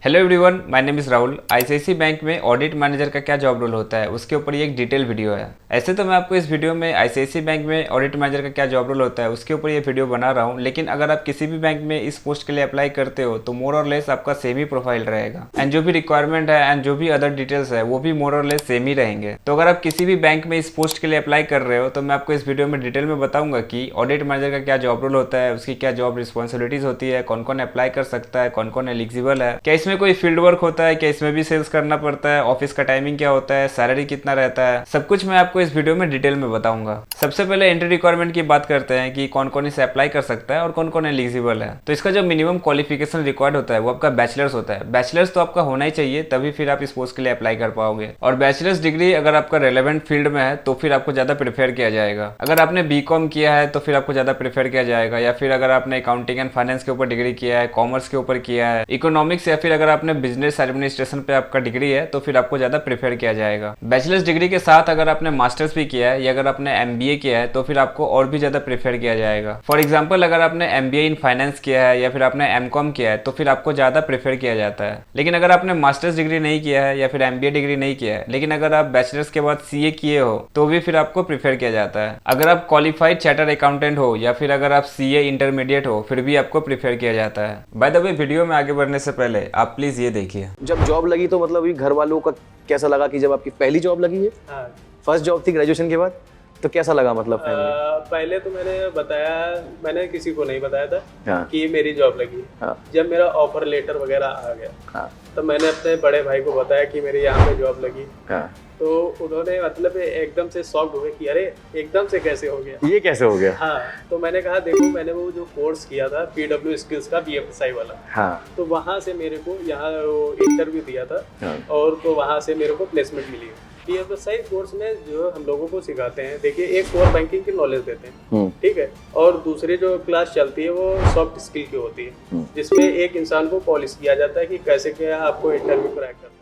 Hello everyone, my name is Rahul. ICICI bank में audit manager का क्या जॉब रोल होता है उसके ऊपर ये एक डिटेल वीडियो है। ऐसे तो मैं आपको इस वीडियो में आईसीआईसीआई बैंक में ऑडिट मैनेजर का क्या जॉब रोल होता है उसके ऊपर ये वीडियो बना रहा हूँ, लेकिन अगर आप किसी भी बैंक में इस पोस्ट के लिए अप्लाई करते हो तो मोर और लेस आपका सेम ही प्रोफाइल रहेगा एंड जो भी रिक्वायरमेंट है एंड जो भी अदर डिटेल्स है वो भी मोर और लेस सेम ही रहेंगे। तो अगर आप किसी भी बैंक में इस पोस्ट के लिए अप्लाई कर रहे हो तो मैं आपको इस वीडियो में डिटेल में बताऊंगा कि ऑडिट मैनेजर का क्या जॉब रोल होता है, उसकी क्या जॉब रिस्पॉन्सिबिलिटीज होती है, कौन कौन अप्लाई कर सकता है, कौन कौन एलिजिबल है, क्या इसमें कोई फील्ड वर्क होता है, क्या इसमें भी सेल्स करना पड़ता है, ऑफिस का टाइमिंग क्या होता है, सैलरी कितना रहता है, सब कुछ मैं आपको इस वीडियो में डिटेल में बताऊंगा। सबसे पहले एंट्री रिक्वायरमेंट की बात करते हैं कि कौन कौन इसे अप्लाई कर सकता है और कौन कौन एलिजिबल है। तो इसका जो मिनिमम क्वालिफिकेशन रिक्वायर्ड होता है वो आपका बैचलर्स होता है। बैचलर्स तो आपका होना ही चाहिए, तभी फिर आप इस पोस्ट के लिए अप्लाई कर पाओगे। और बैचलर्स डिग्री अगर आपका रेलेवेंट फील्ड में है तो फिर आपको ज्यादा प्रेफर किया जाएगा। अगर आपने बीकॉम किया है तो फिर आपको ज्यादा प्रेफर किया जाएगा, या फिर अगर आपने अकाउंटिंग एंड फाइनेंस के ऊपर डिग्री किया है, कॉमर्स के ऊपर किया है, इकोनॉमिक्स, या फिर अगर आपने बिजनेस एडमिनिस्ट्रेशन पे आपका डिग्री है तो फिर आपको ज्यादा प्रेफर किया जाएगा। बैचलर्स डिग्री के साथ अगर आपने मास्टर्स भी किया है या अगर आपने एमबीए किया है तो फिर आपको और भी ज्यादा प्रेफर किया जाएगा। फॉर एग्जांपल, अगर आपने एमबीए इन फाइनेंस किया है या फिर आपने एमकॉम किया है तो फिर आपको ज्यादा प्रेफर किया जाता है। लेकिन अगर आपने मास्टर्स डिग्री नहीं किया है या फिर एमबीए डिग्री नहीं किया है, लेकिन अगर आप बैचलर्स के बाद सीए किए हो तो भी फिर आपको प्रेफर किया जाता है। अगर आप क्वालिफाइड चार्टर्ड अकाउंटेंट हो या फिर अगर आप सीए इंटरमीडिएट हो फिर भी आपको प्रेफर किया जाता है। बाय द वे, वीडियो में आगे बढ़ने से पहले आप प्लीज ये देखिए। जब जॉब लगी तो मतलब घर वालों का कैसा लगा कि जब आपकी पहली जॉब लगी है? हाँ। फर्स्ट जॉब थी ग्रेजुएशन के बाद, तो कैसा लगा मतलब फैमिली? पहले तो मैंने किसी को नहीं बताया था हाँ। कि मेरी जॉब लगी। हाँ। जब मेरा ऑफर लेटर वगैरह आ गया हाँ। तो मैंने अपने बड़े भाई को बताया कि मेरी यहाँ पे जॉब लगी। हाँ। तो उन्होंने मतलब एकदम से शॉक्ड हुए कि अरे एकदम से कैसे हो गया, ये कैसे हो गया? हाँ। तो मैंने कहा देखो, मैंने वो जो कोर्स किया था पीडब्ल्यू स्किल्स का बीएफएसआई वाला, हाँ। तो वहाँ से मेरे को यहाँ इंटरव्यू दिया था। हाँ। और तो वहाँ से मेरे को प्लेसमेंट मिली। बीएफएसआई कोर्स में जो हम लोगों को सिखाते हैं, देखिए, एक कोर बैंकिंग की नॉलेज देते हैं, ठीक है, और दूसरी जो क्लास चलती है वो सॉफ्ट स्किल की होती है, जिसमें एक इंसान को पॉलिश किया जाता है कि कैसे क्या आपको इंटरव्यू क्रैक करना है।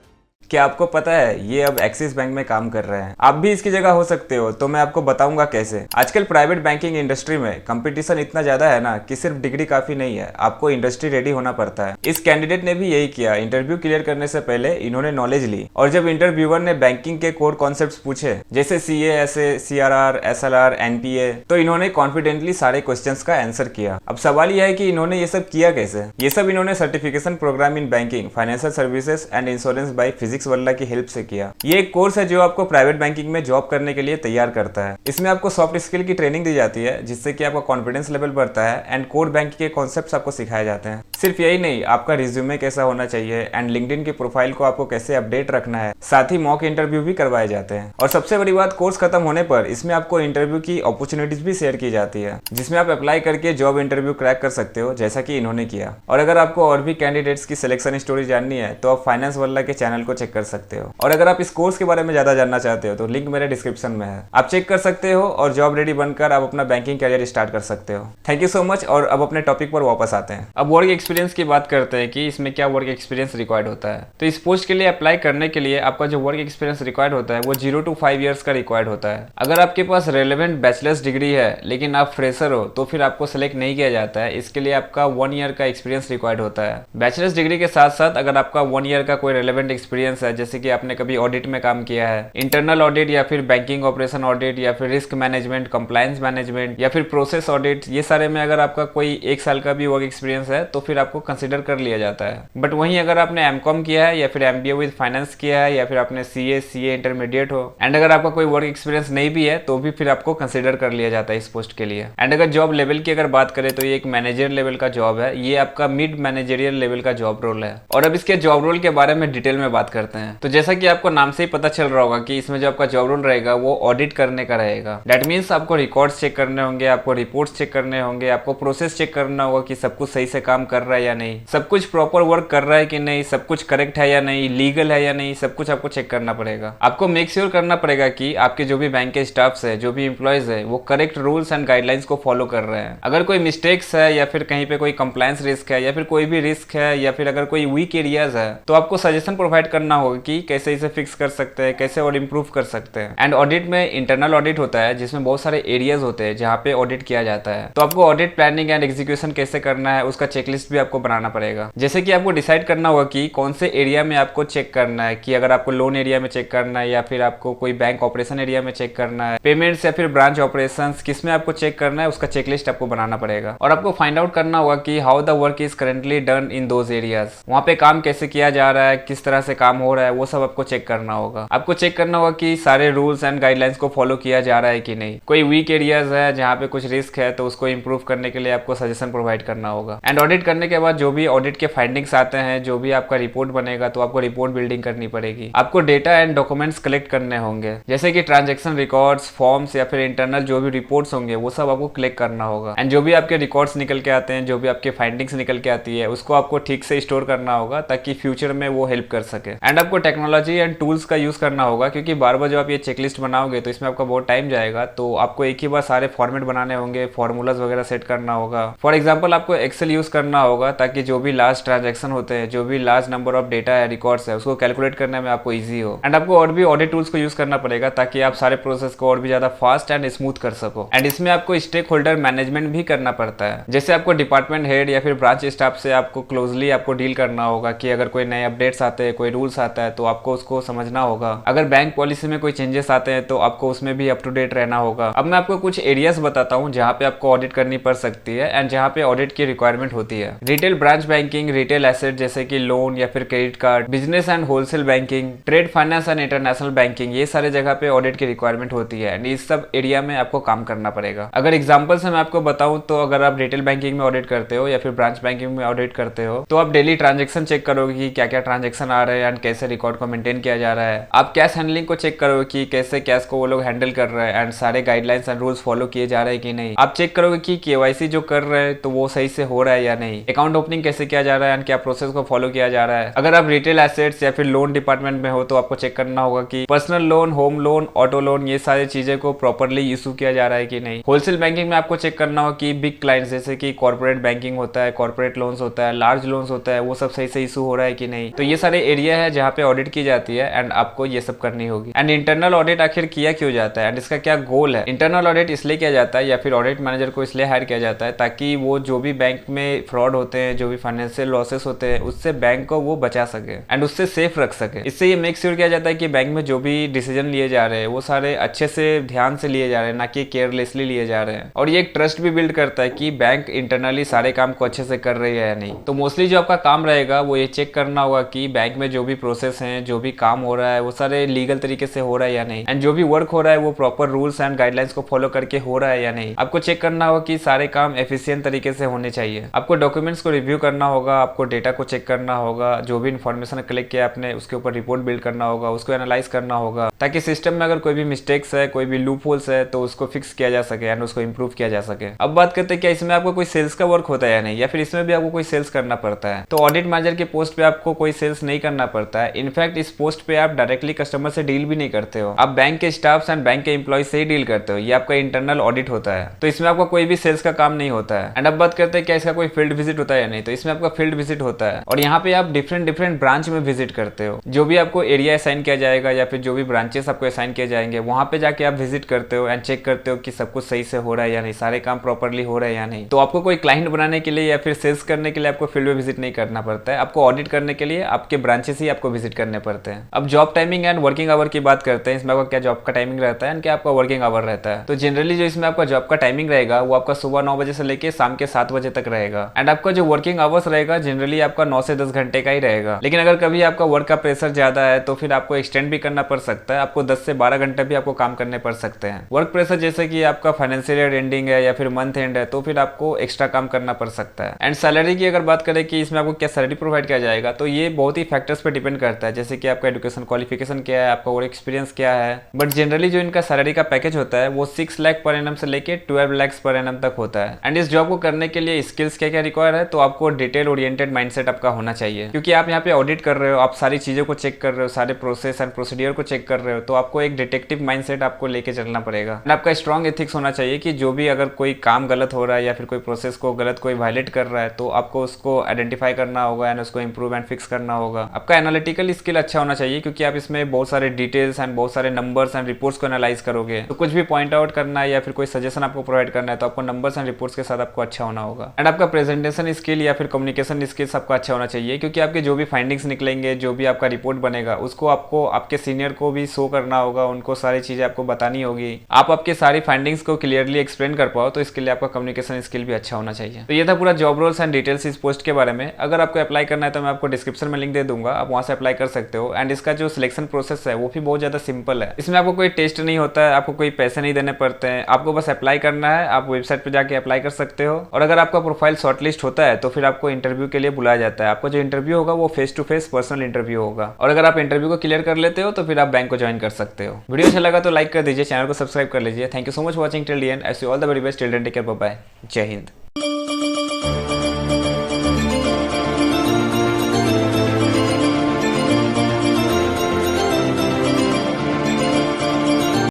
क्या आपको पता है ये अब एक्सिस बैंक में काम कर रहे हैं? आप भी इसकी जगह हो सकते हो, तो मैं आपको बताऊंगा कैसे। आजकल प्राइवेट बैंकिंग इंडस्ट्री में कंपटीशन इतना ज्यादा है ना कि सिर्फ डिग्री काफी नहीं है, आपको इंडस्ट्री रेडी होना पड़ता है। इस कैंडिडेट ने भी यही किया। इंटरव्यू क्लियर करने से पहले इन्होंने नॉलेज ली और जब इंटरव्यूअर ने बैंकिंग के कोर कॉन्सेप्ट पूछे जैसे CA, SA, CRR, SLR, NPA, तो इन्होंने कॉन्फिडेंटली सारे क्वेश्चंस का आंसर किया। अब सवाल यह है कि इन्होंने ये सब किया कैसे? ये सब इन्होंने certification program in banking, financial services and insurance by Physics Wallah की हेल्प से किया। ये एक कोर्स है जो आपको प्राइवेट बैंकिंग में जॉब करने के लिए तैयार करता है। इसमें आपको सॉफ्ट स्किल की ट्रेनिंग दी जाती है जिससे कि आपका कॉन्फिडेंस लेवल बढ़ता है एंड कोर बैंकिंग के कॉन्सेप्ट्स आपको सिखाए जाते हैं। सिर्फ यही नहीं, आपका रिज्यूमे कैसा होना चाहिए एंड लिंक्डइन की प्रोफाइल को आपको कैसे अपडेट रखना है, साथ ही मॉक इंटरव्यू भी करवाए जाते हैं। और सबसे बड़ी बात, कोर्स खत्म होने पर इसमें आपको इंटरव्यू की अपॉर्चुनिटीज भी शेयर की जाती है जिसमें आप अप्लाई करके जॉब इंटरव्यू क्रैक कर सकते हो, जैसा कि इन्होंने किया। और अगर आपको और भी कैंडिडेट्स की सिलेक्शन स्टोरी जाननी है तो आप फाइनेंस वल्ला के चैनल को चेक कर सकते हो। और अगर आप इस कोर्स के बारे में ज्यादा जानना चाहते हो तो लिंक मेरे डिस्क्रिप्शन में है, आप चेक कर सकते हो और जॉब रेडी बनकर आप अपना बैंकिंग करियर स्टार्ट कर सकते हो। Thank you so much. और अब अपने टॉपिक पर वापस आते हैं। अब वर्क एक्सपीरियंस की बात करते हैं कि इसमें क्या वर्क एक्सपीरियंस रिक्वायर्ड होता है। तो इस पोस्ट के लिए अप्लाई करने के लिए आपका जो वर्क एक्सपीरियंस रिक्वायर्ड होता है वो 0 to 5 ईयर्स का रिक्वायर्ड होता है। अगर आपके पास रेलेवेंट बैचलर्स डिग्री है लेकिन आप फ्रेशर हो तो फिर आपको सेलेक्ट नहीं किया जाता है। इसके लिए आपका 1 ईयर का एक्सपीरियंस रिक्वायर्ड होता है। बैचलर्स डिग्री के साथ साथ अगर आपका 1 ईयर का कोई रेलेवेंट एक्सपीरियंस है, जैसे कि आपने कभी ऑडिट में काम किया है, इंटरनल ऑडिट या फिर बैंकिंग ऑपरेशन ऑडिट या फिर रिस्क मैनेजमेंट, कंप्लायंस मैनेजमेंट या फिर प्रोसेस ऑडिट, ये सारे में अगर आपका कोई 1 साल का भी वर्क एक्सपीरियंस है तो फिर आपको कंसीडर कर लिया जाता है। बट वहीं अगर आपने एमकॉम किया है या फिर एमबीए विद फाइनेंस किया है या फिर आपने सीए इंटरमीडिएट हो एंड अगर आपका कोई वर्क एक्सपीरियंस नहीं भी है तो भी फिर आपको कंसीडर कर लिया जाता है इस पोस्ट के लिए। एंड अगर जॉब लेवल की अगर बात करें तो ये एक मैनेजर लेवल का जॉब है। ये आपका मिड मैनेजरियल लेवल का जॉब रोल है। और अब इसके जॉब रोल के बारे में डिटेल में बात करते हैं। तो जैसा कि आपको नाम से ही पता चल रहा होगा कि इसमें जो आपका जॉब रोल रहेगा वो ऑडिट करने का रहेगा। दैट मीन्स आपको रिकॉर्ड्स चेक करने होंगे, आपको रिपोर्ट्स चेक करने होंगे, आपको प्रोसेस चेक करना होगा कि सब कुछ सही से काम कर रहा है या नहीं, सब कुछ प्रॉपर वर्क कर रहा है कि नहीं, सब कुछ करेक्ट है या नहीं, लीगल है या नहीं, सब कुछ आपको चेक करना पड़ेगा। आपको मेक श्योर करना पड़ेगा कि आपके जो भी बैंक के स्टाफ्स है, जो भी एम्प्लॉयज है, वो करेक्ट रूल्स एंड गाइडलाइंस को फॉलो कर रहे हैं। अगर कोई मिस्टेक्स है या फिर कहीं पे कोई कंप्लायंस रिस्क है या फिर कोई भी रिस्क है या फिर अगर कोई वीक एरियाज है तो आपको सजेशन प्रोवाइड करना करना होगा कि कैसे इसे फिक्स कर सकते हैं, कैसे और इम्प्रूव कर सकते हैं। एंड ऑडिट में इंटरनल ऑडिट होता है जिसमें बहुत सारे एरियाज होते हैं जहाँ पे ऑडिट किया जाता है। तो आपको ऑडिट प्लानिंग एंड एग्जीक्यूशन कैसे करना है उसका चेकलिस्ट भी आपको बनाना पड़ेगा। जैसे कि आपको डिसाइड करना होगा कि कौन से एरिया में आपको चेक करना है, कि अगर आपको लोन एरिया में चेक करना है या फिर आपको कोई बैंक ऑपरेशन एरिया में चेक करना है, पेमेंट्स या फिर ब्रांच ऑपरेशंस किस में आपको चेक करना है, उसका चेकलिस्ट आपको बनाना पड़ेगा। और आपको फाइंड आउट करना होगा कि how the work is currently done in those areas, वहाँ पे काम कैसे किया जा रहा है, किस तरह से काम हो रहा है, वो सब आपको चेक करना होगा। आपको चेक करना होगा कि सारे रूल्स एंड गाइडलाइंस को फॉलो किया जा रहा है कि नहीं। कोई वीक एरियाज है जहाँ पे कुछ रिस्क है तो उसको इंप्रूव करने के लिए आपको सजेशन प्रोवाइड करना होगा। एंड ऑडिट करने के बाद जो भी ऑडिट के फाइंडिंग्स आते हैं, जो भी आपका रिपोर्ट बनेगा, तो आपको रिपोर्ट बिल्डिंग करनी पड़ेगी। आपको डेटा एंड डॉक्यूमेंट्स कलेक्ट करने होंगे, जैसे कि ट्रांजेक्शन रिकॉर्ड्स, फॉर्म्स या फिर इंटरनल जो भी रिपोर्ट्स होंगे वो सब आपको कलेक्ट करना होगा। एंड जो भी आपके रिकॉर्ड्स निकल के आते हैं, जो भी आपके फाइंडिंग्स निकल के आती है, उसको आपको ठीक से स्टोर करना होगा ताकि फ्यूचर में वो हेल्प कर सके। एंड आपको टेक्नोलॉजी एंड टूल्स का यूज करना होगा, क्योंकि बार बार जब आप ये चेकलिस्ट बनाओगे तो इसमें आपका बहुत टाइम जाएगा। तो आपको एक ही बार सारे फॉर्मेट बनाने होंगे, फॉर्मूलाज वगैरह सेट करना होगा। फॉर एग्जाम्पल आपको एक्सेल यूज करना होगा ताकि जो भी लार्ज ट्रांजेक्शन होते हैं, जो भी लार्ज नंबर ऑफ डेटा है, रिकॉर्ड्स है, उसको कैलकुलेट करने में आपको ईजी हो। एंड आपको और भी ऑडिट टूल्स को यूज करना पड़ेगा ताकि आप सारे प्रोसेस को और भी ज्यादा फास्ट एंड स्मूथ कर सको। एंड इसमें आपको स्टेक होल्डर मैनेजमेंट भी करना पड़ता है, जैसे आपको डिपार्टमेंट हेड या फिर ब्रांच स्टाफ से आपको क्लोजली आपको डील करना होगा कि अगर कोई नए अपडेट्स आते हैं, कोई रूल्स आता है तो आपको उसको समझना होगा। अगर बैंक पॉलिसी में कोई चेंजेस आते हैं तो आपको उसमें भी अप टू डेट रहना होगा। अब मैं आपको कुछ एरियाज बताता हूँ जहाँ पे आपको ऑडिट करनी पड़ सकती है एंड जहाँ पे ऑडिट की रिक्वायरमेंट होती है। Retail branch banking, retail asset जैसे कि लोन या फिर credit card, business and wholesale banking, trade finance and international banking, ये सारे जगह पे ऑडिट की रिक्वायरमेंट होती है एंड इस सब एरिया में आपको काम करना पड़ेगा। अगर एग्जाम्पल से मैं आपको बताऊं तो अगर आप रिटेल बैंकिंग में ऑडिट करते हो या फिर ब्रांच बैंकिंग में ऑडिट करते हो तो आप डेली ट्रांजेक्शन चेक करोगे कि क्या क्या ट्रांजेक्शन आ रहे हैं एंड कैसे रिकॉर्ड को मेंटेन किया जा रहा है। आप कैश हैंडलिंग को चेक करोगे कि कैसे कैश को वो लोग हैंडल कर रहे हैं एंड सारे गाइडलाइंस एंड रूल्स फॉलो किए जा रहे हैं कि नहीं। आप चेक करोगे कि केवाईसी जो कर रहे हैं तो वो सही से हो रहा है या नहीं। अकाउंट ओपनिंग कैसे किया जा रहा है एंड क्या प्रोसेस को फॉलो किया जा रहा है। अगर आप रिटेल एसेट्स या फिर लोन डिपार्टमेंट में हो तो आपको चेक करना होगा कि personal loan, home loan, auto loan, ये सारी चीजें को प्रॉपर्ली इशू किया जा रहा है कि नहीं। होलसेल बैंकिंग में आपको चेक करना होगा कि बिग क्लाइंट्स जैसे कि कॉर्पोरेट बैंकिंग होता है, कॉर्पोरेट लोन्स होता है, लार्ज लोन्स होता है, वो सब सही से इशू हो रहा है कि नहीं। तो ये सारे एरिया है जहाँ पे ऑडिट की जाती है एंड आपको ये सब करनी होगी। एंड इंटरनल ऑडिट आखिर किया क्यों जाता है एंड इसका क्या गोल है। इंटरनल ऑडिट इसलिए किया जाता है या फिर ऑडिट मैनेजर को इसलिए हायर किया जाता है ताकि वो जो भी बैंक में फ्रॉड होते हैं, जो भी फाइनेंशियल लॉसेस होते हैं, उससे बैंक को वो बचा सके एंड उससे सेफ रख सके। इससे ये मेक श्योर किया जाता है कि बैंक में जो भी डिसीजन लिए जा रहे हैं वो सारे अच्छे से ध्यान से लिए जा रहे हैं, ना कि केयरलेसली लिए जा रहे हैं। और ये एक ट्रस्ट भी बिल्ड करता है कि बैंक इंटरनली सारे काम को अच्छे से कर रही है या नहीं। तो मोस्टली जो आपका काम रहेगा वो ये चेक करना होगा कि बैंक में जो भी प्रोसेस है, जो भी काम हो रहा है वो सारे लीगल तरीके से हो रहा है या नहीं एंड जो भी वर्क हो रहा है वो प्रॉपर रूल्स एंड गाइडलाइंस को फॉलो करके हो रहा है या नहीं। आपको चेक करना होगा कि सारे काम एफिशिएंट तरीके से होने चाहिए। आपको डॉक्यूमेंट्स को रिव्यू करना होगा, आपको डेटा को चेक करना होगा, जो भी इन्फॉर्मेशन कलेक्ट किया आपने उसके ऊपर रिपोर्ट बिल्ड करना होगा, उसको एनालाइज करना होगा ताकि सिस्टम में अगर कोई भी मिस्टेक्स है, कोई भी लूप होल्स है तो उसको फिक्स किया जा सके एंड उसको इंप्रूव किया जा सके। अब बात करते हैं क्या इसमें आपको कोई सेल्स का वर्क होता है या नहीं, या फिर इसमें भी आपको कोई सेल्स करना पड़ता है। तो ऑडिट मैनेजर के पोस्ट पे आपको कोई सेल्स नहीं करना पड़ता है। इनफैक्ट इस पोस्ट पे आप डायरेक्टली कस्टमर से डील भी नहीं करते हो, आप बैंक के स्टाफ एंड बैंक के एम्प्लॉय से ही डील करते हो। ये आपका इंटरनल ऑडिट होता है, तो इसमें आपका कोई भी सेल्स का काम नहीं होता है। एंड अब बात करते हैं क्या इसका कोई फील्ड विजिट होता है या नहीं। तो इसमें आपका फील्ड विजिट होता है और यहाँ पे आप डिफरेंट ब्रांच में विजिट करते हो। जो भी आपको एरिया असाइन किया जाएगा या फिर जो भी ब्रांचेस आपको असाइन किए जाएंगे वहां पे जाके आप विजिट करते हो एंड चेक करते हो कि सब कुछ सही से हो रहा है या नहीं, सारे काम प्रॉपरली हो रहे हैं या नहीं। तो आपको कोई क्लाइंट बनाने के लिए या फिर सेल्स करने के लिए आपको फील्ड में विजिट नहीं करना पड़ता है। आपको ऑडिट करने के लिए आपके ब्रांचेस ही आपको विजिट करने पड़ते हैं। अब job timing and working hour की बात करते हैं। इसमें आपका क्या जॉब का टाइमिंग रहता है एंड क्या आपका वर्किंग आवर रहता है। तो जनरली जो इसमें आपका जॉब का टाइमिंग रहेगा वो आपका सुबह 9 बजे से लेके शाम के 7 बजे तक रहेगा। एंड आपका जो वर्किंग आवर्स रहेगा जनरली आपका 9 से 10 घंटे का ही रहेगा। लेकिन अगर कभी आपका वर्क का प्रेशर ज्यादा है तो फिर आपको एक्सटेंड भी करना पड़ सकता है, आपको 10 से 12 घंटे भी आपको काम करने पड़ सकते हैं। वर्क प्रेशर जैसे कि आपका फाइनेंशियल ईयर एंडिंग है या फिर मंथ एंड है तो फिर आपको एक्स्ट्रा काम करना पड़ सकता है। एंड सैलरी की अगर बात करें कि इसमें आपको क्या सैलरी प्रोवाइड किया जाएगा तो ये बहुत ही फैक्टर्स पे डिपेंड करता है, जैसे कि आपका एजुकेशन क्वालिफिकेशन क्या है, आपका वर्क एक्सपीरियंस क्या है। बट जनरली जो इनका सैलरी का पैकेज होता है वो 6 लाख पर एनम से लेके 12 लाख पर एनम तक होता है। एंड इस जॉब को करने के लिए स्किल्स क्या क्या रिक्वायर है, तो आपको डिटेल ओरिएंटेड माइंडसेट आपका होना चाहिए, क्योंकि आप यहाँ पे ऑडिट कर रहे हो, आप सारी चीजों को चेक कर रहे हो, सारे प्रोसेस एंड प्रोसीडियर को चेक कर रहे हो, तो आपको एक डिटेक्टिव माइंडसेट आपको लेके चलना पड़ेगा। एंड आपका स्ट्रॉन्ग एथिक्स होना चाहिए कि जो भी अगर कोई काम गलत हो रहा है या फिर कोई प्रोसेस को गलत कोई वायलेट कर रहा है तो आपको उसको आइडेंटिफाई करना होगा एंड उसको इंप्रूव एंड फिक्स करना होगा। आपका एनालिटिक एनालिटिकल स्किल अच्छा होना चाहिए, क्योंकि आप इसमें बहुत सारे डिटेल्स एंड बहुत सारे नंबर्स एंड रिपोर्ट्स को एनालाइज करोगे। तो कुछ भी पॉइंट आउट करना है या फिर कोई सजेशन आपको प्रोवाइड करना है तो आपको नंबर्स एंड रिपोर्ट्स के साथ आपको अच्छा होना होगा। एंड आपका प्रेजेंटेशन स्किल या फिर कम्युनिकेशन स्किल्स आपका अच्छा होना चाहिए, क्योंकि आपके जो भी फाइंडिंग्स निकलेंगे, जो भी आपका रिपोर्ट बनेगा, उसको आपको आपके सीनियर को भी शो करना होगा, उनको सारी चीजें आपको बतानी होगी। आप आपके सारी फाइंडिंग्स को क्लियरली एक्सप्लेन कर पाओ, तो इसके लिए आपका कम्युनिकेशन स्किल भी अच्छा होना चाहिए। तो ये था पूरा जॉब रोल्स एंड डिटेल्स इस पोस्ट के बारे में। अगर आपको अप्लाई करना है तो मैं आपको डिस्क्रिप्शन में लिंक दे दूंगा, आप वहां से अप्लाई कर सकते हो। एंड इसका जो सिलेक्शन प्रोसेस है वो भी बहुत ज्यादा सिंपल है। इसमें आपको कोई टेस्ट नहीं होता है, आपको कोई पैसे नहीं देने पड़ते हैं, आपको बस अप्लाई करना है। आप वेबसाइट पे जाके अप्लाई कर सकते हो, और अगर आपका प्रोफाइल शॉर्टलिस्ट होता है तो फिर आपको इंटरव्यू के लिए बुलाया जाता है। आपका जो इंटरव्यू होगा वो face to face personal interview होगा, और अगर आप इंटरव्यू को क्लियर कर लेते हो तो फिर आप बैंक को ज्वाइन कर सकते हो। वीडियो अच्छा लगा तो लाइक कर दीजिए, चैनल को सब्सक्राइब कर लीजिए। Thank you so much watching till the end. I see all the very best. Till then take care, bye bye, जय हिंद।